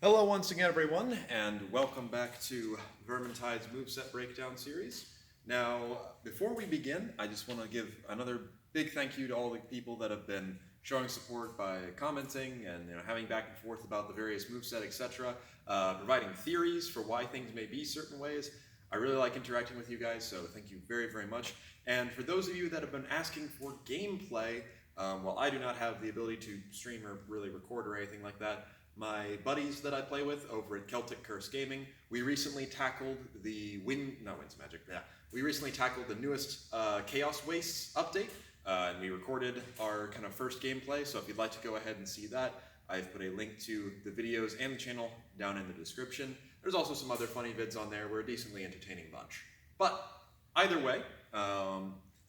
Hello once again everyone, and welcome back to Vermintide's moveset breakdown series. Now, before we begin, I just want to give another big thank you to all the people that have been showing support by commenting and having back and forth about the various moveset, etc., providing theories for why things may be certain ways. I really like interacting with you guys, so thank you very, very much. And for those of you that have been asking for gameplay, while I do not have the ability to stream or really record or anything like that, my buddies that I play with over at Celtic Curse Gaming, we recently tackled the we recently tackled the newest Chaos Wastes update, and we recorded our kind of first gameplay. So if you'd like to go ahead and see that, I've put a link to the videos and the channel down in the description. There's also some other funny vids on there. We're a decently entertaining bunch. But either way,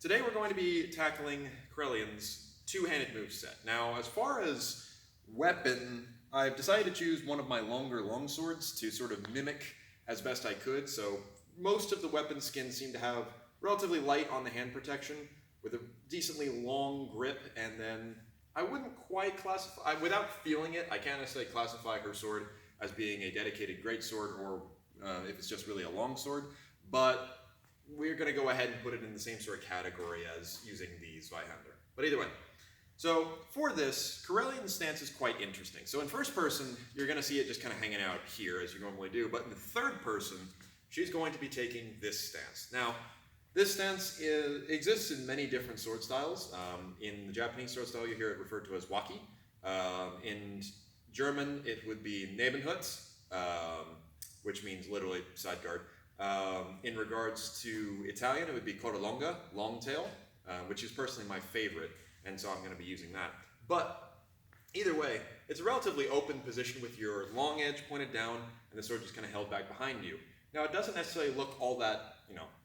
today we're going to be tackling Karelian's two-handed moveset. Now, as far as weapon, I've decided to choose one of my longer longswords to sort of mimic as best I could. So most of the weapon skins seem to have relatively light on the hand protection with a decently long grip, and then I wouldn't quite classify, without feeling it, I can't necessarily classify her sword as being a dedicated greatsword or if it's just really a longsword, but we're going to go ahead and put it in the same sort of category as using the Zweihander. But either way. So for this, Karelian Stance is quite interesting. So in first person, you're going to see it just kind of hanging out here as you normally do, but in the third person, she's going to be taking this stance. Now, this stance exists in many different sword styles. In the Japanese sword style, you hear it referred to as waki. In German, it would be Nebenhut, which means literally side guard. In regards to Italian, it would be corolonga, long tail, which is personally my favorite, and so I'm going to be using that. But either way, it's a relatively open position with your long edge pointed down and the sword just kind of held back behind you. Now, it doesn't necessarily look all that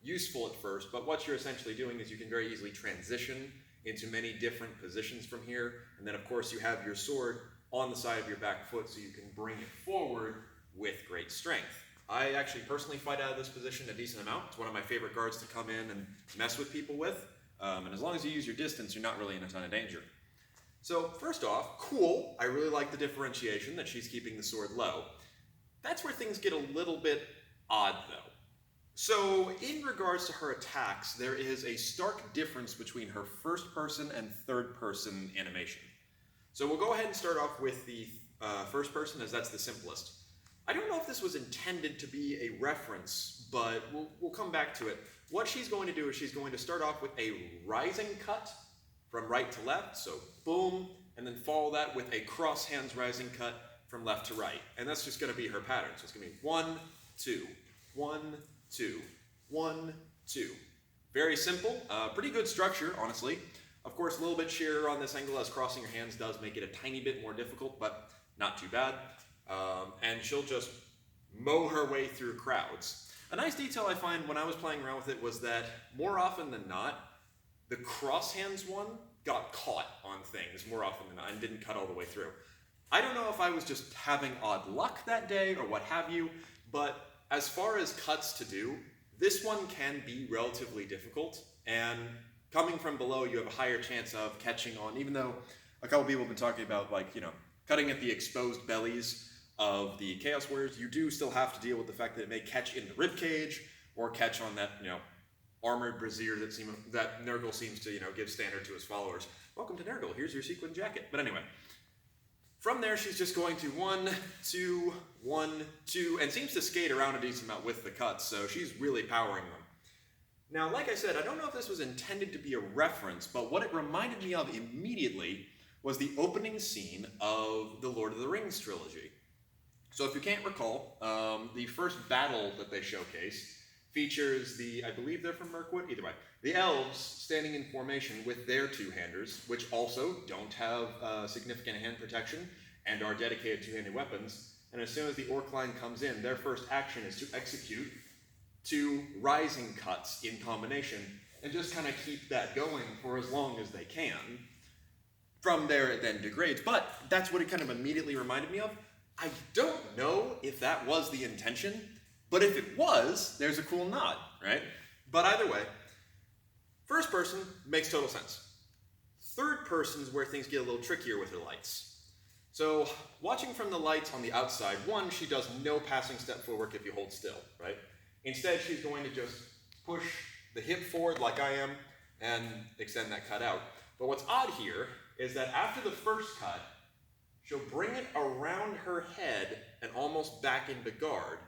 useful at first, but what you're essentially doing is you can very easily transition into many different positions from here, and then of course you have your sword on the side of your back foot so you can bring it forward with great strength. I actually personally fight out of this position a decent amount. It's one of my favorite guards to come in and mess with people with. And as long as you use your distance, you're not really in a ton of danger. So first off, cool. I really like the differentiation that she's keeping the sword low. That's where things get a little bit odd, though. So in regards to her attacks, there is a stark difference between her first person and third person animation. So we'll go ahead and start off with the first person, as that's the simplest. I don't know if this was intended to be a reference, but we'll come back to it. What she's going to do is she's going to start off with a rising cut from right to left, so boom, and then follow that with a cross hands rising cut from left to right. And that's just going to be her pattern. So it's going to be 1, 2, 1, 2, 1, 2. Very simple, pretty good structure, honestly. Of course, a little bit sheerer on this angle as crossing your hands does make it a tiny bit more difficult, but not too bad. And she'll just mow her way through crowds. A nice detail I find when I was playing around with it was that more often than not, the cross hands one got caught on things more often than not and didn't cut all the way through. I don't know if I was just having odd luck that day or what have you, but as far as cuts to do, this one can be relatively difficult, and coming from below, you have a higher chance of catching on, even though a couple people have been talking about, like, cutting at the exposed bellies of the Chaos Warriors, you do still have to deal with the fact that it may catch in the rib cage or catch on that, armored brassiere that Nurgle seems to, give standard to his followers. Welcome to Nurgle, here's your sequin jacket. But anyway, from there she's just going to 1, 2, 1, 2, and seems to skate around a decent amount with the cuts, so she's really powering them. Now, like I said, I don't know if this was intended to be a reference, but what it reminded me of immediately was the opening scene of the Lord of the Rings trilogy. So if you can't recall, the first battle that they showcase features I believe they're from Mirkwood, either way, the elves standing in formation with their two-handers, which also don't have significant hand protection and are dedicated two-handed weapons. And as soon as the orc line comes in, their first action is to execute 2 rising cuts in combination and just kind of keep that going for as long as they can. From there, it then degrades, but that's what it kind of immediately reminded me of. I don't know if that was the intention, but if it was, there's a cool nod, right? But either way, first person makes total sense. Third person is where things get a little trickier with her lights. So watching from the lights on the outside, one, she does no passing step footwork if you hold still, right? Instead, she's going to just push the hip forward like I am and extend that cut out. But what's odd here is that after the first cut, she'll bring it around her head and almost back into guard,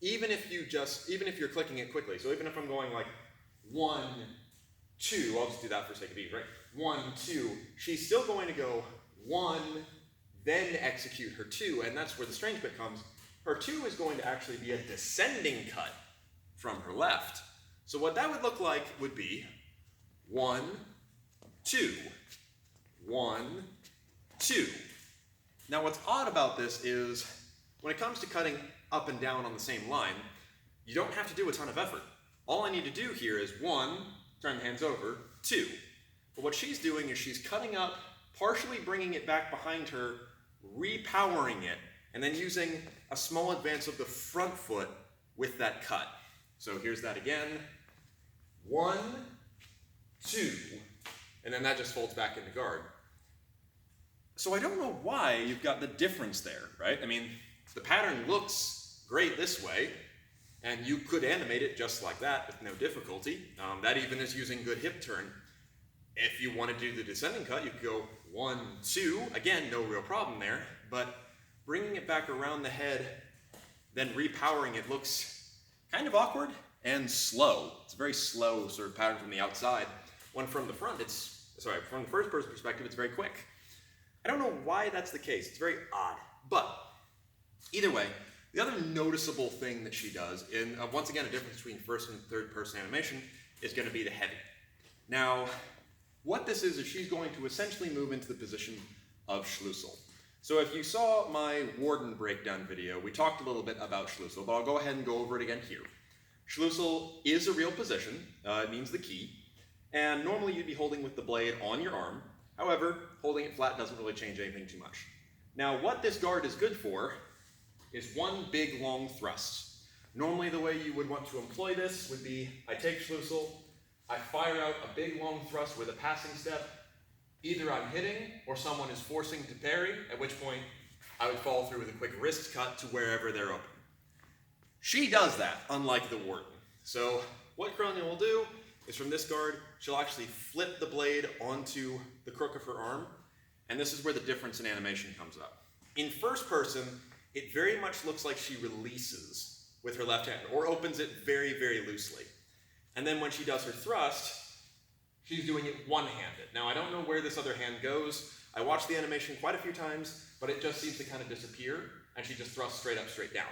even if you're clicking it quickly. So even if I'm going like 1, 2, I'll just do that for sake of ease, right? 1, 2, she's still going to go 1, then execute her 2, and that's where the strange bit comes. Her 2 is going to actually be a descending cut from her left. So what that would look like would be 1, 2, 1, 2. Now what's odd about this is when it comes to cutting up and down on the same line, you don't have to do a ton of effort. All I need to do here is 1, turn the hands over, 2. But what she's doing is she's cutting up, partially bringing it back behind her, repowering it, and then using a small advance of the front foot with that cut. So here's that again. 1, 2, and then that just folds back into guard. So I don't know why you've got the difference there, right? I mean, the pattern looks great this way, and you could animate it just like that with no difficulty. That even is using good hip turn. If you want to do the descending cut, you could go 1, 2. Again, no real problem there, but bringing it back around the head, then repowering it looks kind of awkward and slow. It's a very slow sort of pattern from the outside. When from the front, from the first person perspective, it's very quick. I don't know why that's the case. It's very odd. But either way, the other noticeable thing that she does, in once again a difference between first and third person animation, is going to be the heavy. Now, what this is she's going to essentially move into the position of Schlussel. So if you saw my Warden breakdown video, we talked a little bit about Schlussel, but I'll go ahead and go over it again here. Schlussel is a real position. It means the key. And normally you'd be holding with the blade on your arm. However, holding it flat doesn't really change anything too much. Now, what this guard is good for is one big long thrust. Normally the way you would want to employ this would be, I take Schlussel, I fire out a big long thrust with a passing step. Either I'm hitting or someone is forcing to parry, at which point I would follow through with a quick wrist cut to wherever they're open. She does that, unlike the Warden. So what Kerillian will do is from this guard, she'll actually flip the blade onto the crook of her arm, and this is where the difference in animation comes up. In first person, it very much looks like she releases with her left hand, or opens it very, very loosely. And then when she does her thrust, she's doing it one-handed. Now, I don't know where this other hand goes. I watched the animation quite a few times, but it just seems to kind of disappear, and she just thrusts straight up, straight down.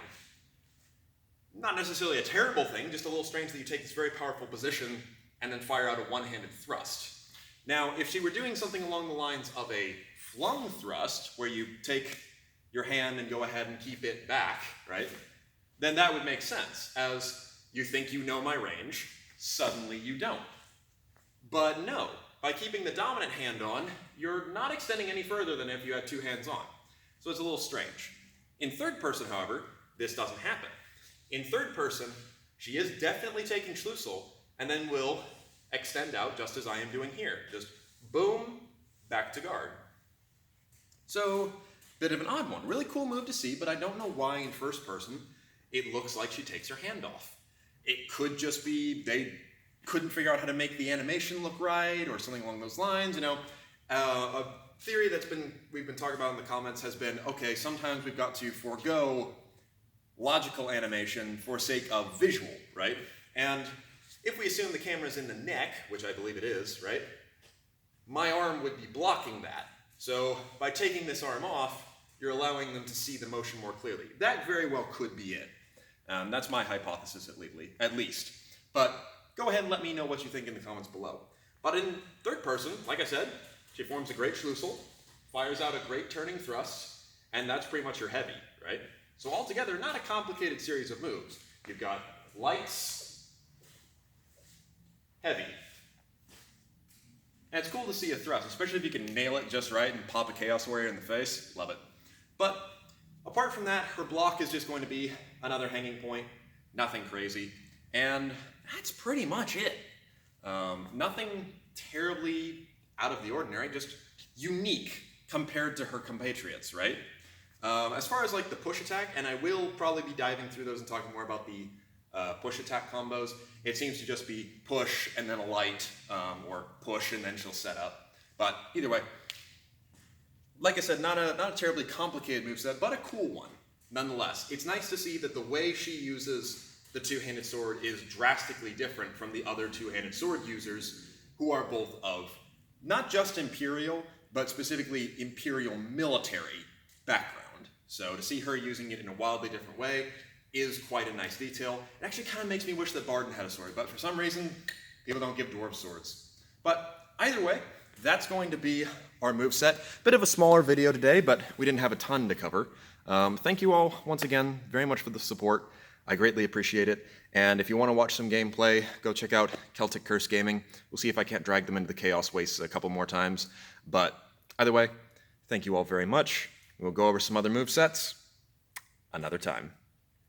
Not necessarily a terrible thing, just a little strange that you take this very powerful position and then fire out a one-handed thrust. Now, if she were doing something along the lines of a flung thrust, where you take your hand and go ahead and keep it back, right, then that would make sense, as you think you know my range, suddenly you don't. But no, by keeping the dominant hand on, you're not extending any further than if you had two hands on. So it's a little strange. In third person, however, this doesn't happen. In third person, she is definitely taking Schlussel, and then will extend out just as I am doing here. Just boom, back to guard. So, bit of an odd one. Really cool move to see, but I don't know why in first person it looks like she takes her hand off. It could just be they couldn't figure out how to make the animation look right, or something along those lines. You know, a theory we've been talking about in the comments has been, okay, sometimes we've got to forego logical animation for sake of visual, right? And if we assume the camera's in the neck, which I believe it is, right, my arm would be blocking that. So by taking this arm off, you're allowing them to see the motion more clearly. That very well could be it. That's my hypothesis at least. But go ahead and let me know what you think in the comments below. But in third person, like I said, she forms a great Schlussel, fires out a great turning thrust, and that's pretty much your heavy, right? So altogether, not a complicated series of moves. You've got lights, heavy. And it's cool to see a thrust, especially if you can nail it just right and pop a Chaos Warrior in the face. Love it. But apart from that, her block is just going to be another hanging point, nothing crazy. And that's pretty much it. Nothing terribly out of the ordinary, just unique compared to her compatriots, right? As far as like the push attack, and I will probably be diving through those and talking more about the push attack combos, it seems to just be push and then a light, or push and then she'll set up. But either way, like I said, not a terribly complicated moveset, but a cool one nonetheless. It's nice to see that the way she uses the two-handed sword is drastically different from the other two-handed sword users who are both of not just Imperial, but specifically Imperial military background. So to see her using it in a wildly different way is quite a nice detail. It actually kind of makes me wish that Barden had a sword, but for some reason, people don't give dwarves swords. But either way, that's going to be our moveset. Bit of a smaller video today, but we didn't have a ton to cover. Thank you all once again very much for the support. I greatly appreciate it. And if you want to watch some gameplay, go check out Celtic Curse Gaming. We'll see if I can't drag them into the Chaos Wastes a couple more times. But either way, thank you all very much. We'll go over some other movesets another time.